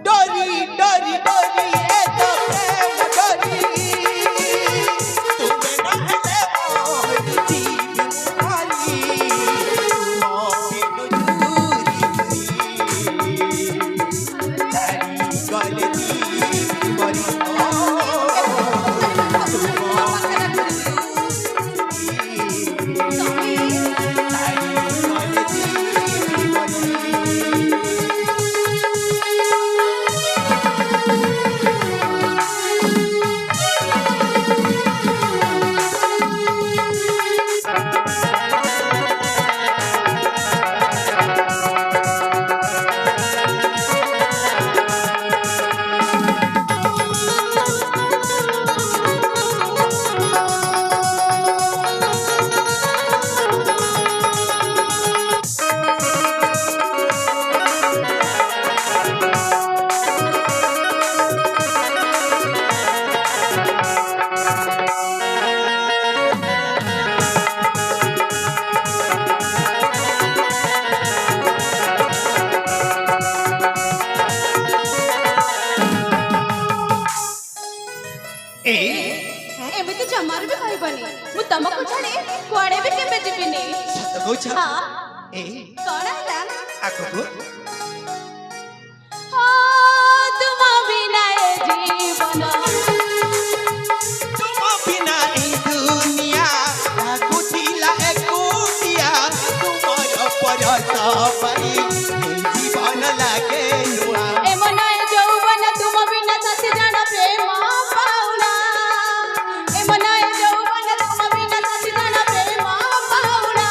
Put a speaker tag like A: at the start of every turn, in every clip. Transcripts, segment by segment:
A: डोरी डोरी डोरी ए तो प्रेम डोरी तुम्हें न हले मोर जीव मुहारी तुम बिनु तारी गलती मरी
B: एमती जमार भी कहबनी मु तमको छाड़ी कुआडे भी केबे जिबिनी
A: सत कहछ
B: हां
A: ए
B: कोन हला
A: आगो
B: ओ तुम बिना ए जीवन
A: तुम बिना ए दुनिया लाଗୁଥିଲା एकुटिया तुमर परस पाई जीवन लागे नुआ
B: ए मन ए जौवन तुम बिना सती जाना प्रेम पाउना ए मन ए जौवन तुम बिना सती जाना प्रेम पाउना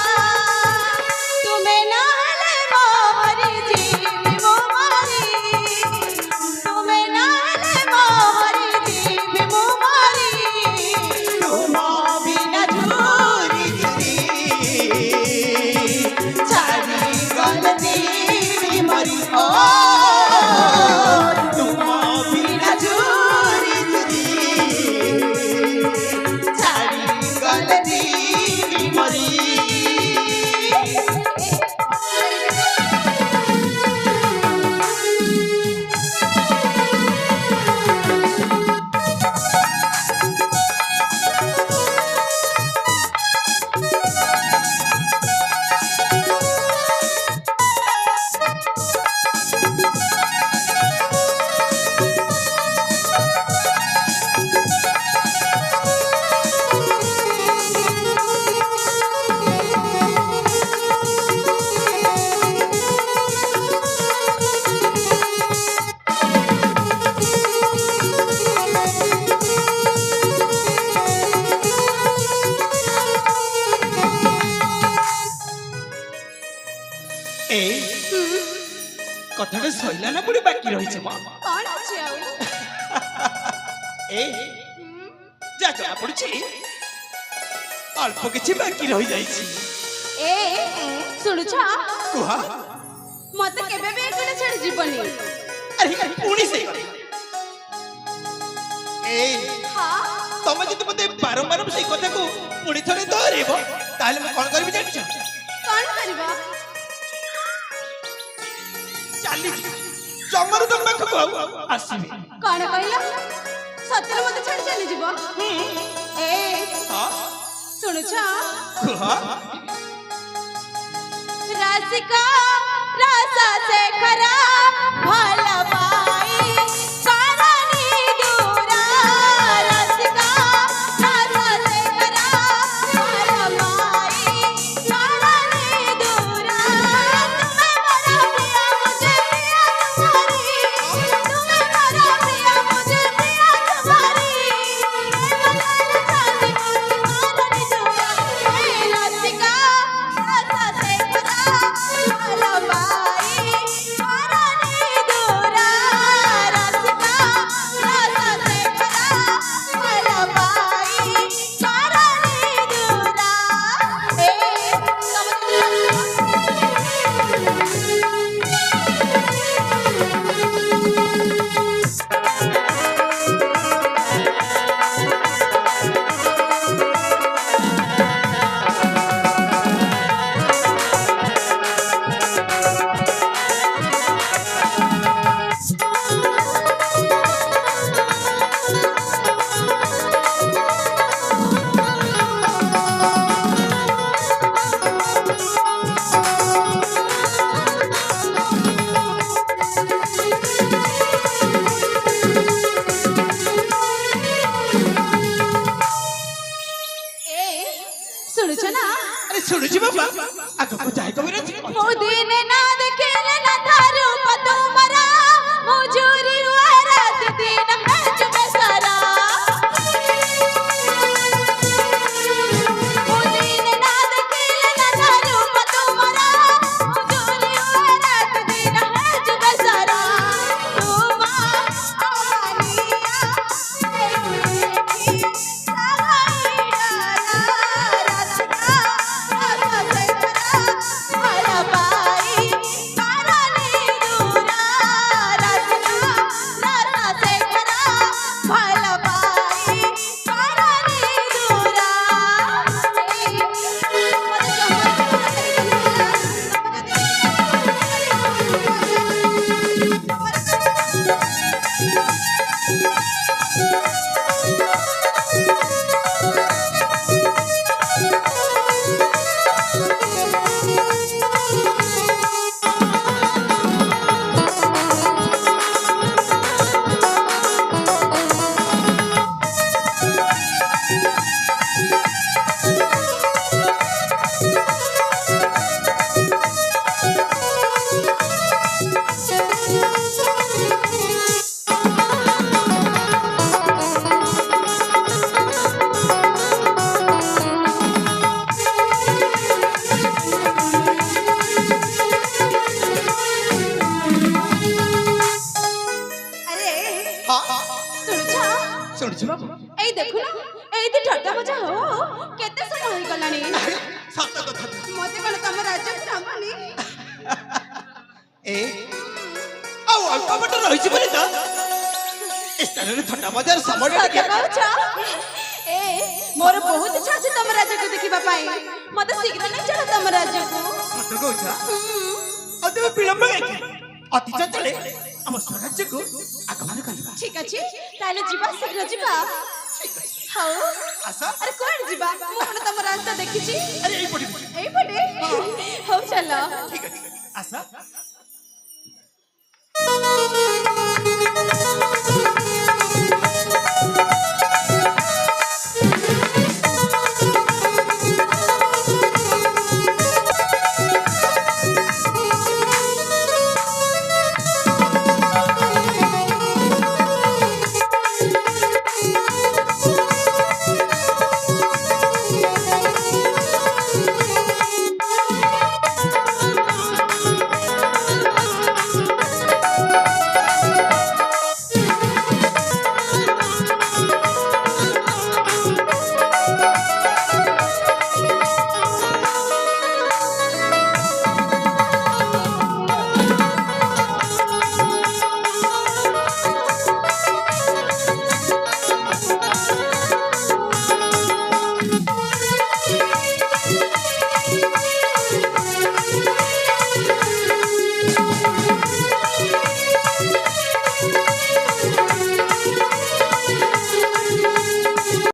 B: तुम्हें ना हले मोहरी जीवी मोहरी तुम्हें ना हले मोहरी जीवी मोहरी
A: तुम बिना झूरी झूरी छाड़ी गलती मरी ओ तुम बिना झूरी झूरी छाड़ी गलती मरी ए कथाटा सैला ना पुणी बाकी रही माँ
B: कौन अछि आउ
A: ए जा जा पड़ुछि अल्प किछि बाकी रही जाइछि
B: ए सुनुछा
A: कुहा
B: मते केबे बे एकले छाड़ी जीवनी
A: अरे पुणी से ए
B: हां
A: तमे जदि मते बारंबार से कथा को पुणी थरे धरेबो ताले म कोन करबि जानि
B: कौन करबा
A: चाली जमर तुम पाखको आसीबे
B: कौन कहला सତରେ मते छाड़ी चली जीव ए
A: हां
B: सुनुछा
A: कुहा
B: रसिका रसा से खरा भला पाई करनी दूरा रसिका रसा से खरा भला पाई करनी दूरा तुम्हें बड़ा प्रिया मुझे प्रिया तुम्हारी तुम्हें बड़ा प्रिया मुझे प्रिया तुम्हारी रसिका रसा से खरा भला पाई करनी
A: ଆଗକୁ ଯାଇ କବିର
B: ମୁଁ ଦିନେ ନା ଦେଖିଲେ ନା ଧାରୁ ତୁମରା ମୁଁ ଚୋରି ହୁଏ ରାତି ଦିନ ନାଚୁବେ ସାରା ମୁଁ ଦିନେ ନା ଦେଖିଲେ ନା ଧାରୁ ତୁମରା ମୁଁ ଚୋରି ହୁଏ ରାତି ଦିନ ନାଚୁବେ ସାରା ତୁମା ଆନିଆ ଦେଖି ସାଇଡା ରାସ୍ତା ଭଲ ପାଇ କରନି ଦୂରା ରାସ୍ତା ସେ ଖରା ଭଲ ପାଇ କରନି ଦୂରା
A: ଶୁଣୁଛୁ ବାବୁ
B: ଏଇ ଦେଖୁନ ଏଇଠି ଠଟ୍ଟା ମଜା ହୋ କେତେ ସମୟ ହେଇଗଲାଣି
A: ସତ କଥା
B: ମତେ କଣ ତମ ରାଜ୍ୟକୁ ନବନି
A: ଏ ଆଉ ଅଳ୍ପ ବାଟ ରହିଛି ବୋଲି ତ ଏ ସ୍ଥାନରେ ଥଟ୍ଟା ମଜାର ସମୟ
B: ସତ କହୁଛ ଏ ମୋର ବହୁତ ଇଚ୍ଛା ଅଛି ତମ ରାଜ୍ୟକୁ ଦେଖିବା ପାଇଁ ମତେ ଶୀଘ୍ର ନେଇ ଚାଲ ତମ ରାଜ୍ୟକୁ
A: ସତ କହୁଛ ଆଉ ତେବେ ବିଳମ୍ବ କାହିଁକି ଅତି ଚଞ୍ଚଳେ ଆମ ସ୍ୱରାଜ୍ୟକୁ ଆଗମନ କରିବା
B: ଠିକ ଅଛି ତାହେଲେ ଯିବା ଶୀଘ୍ର ଯିବା ହଉ
A: ଆସ
B: ଆରେ କୁଆଡେ ଯିବା ମୁଁ କଣ ତମ ରାସ୍ତା ଦେଖିଛି
A: ଆରେ ଏଇପଟେ
B: ଏଇପଟେ ହଉ ଚାଲ
A: ଠିକ ଅଛି ଆସ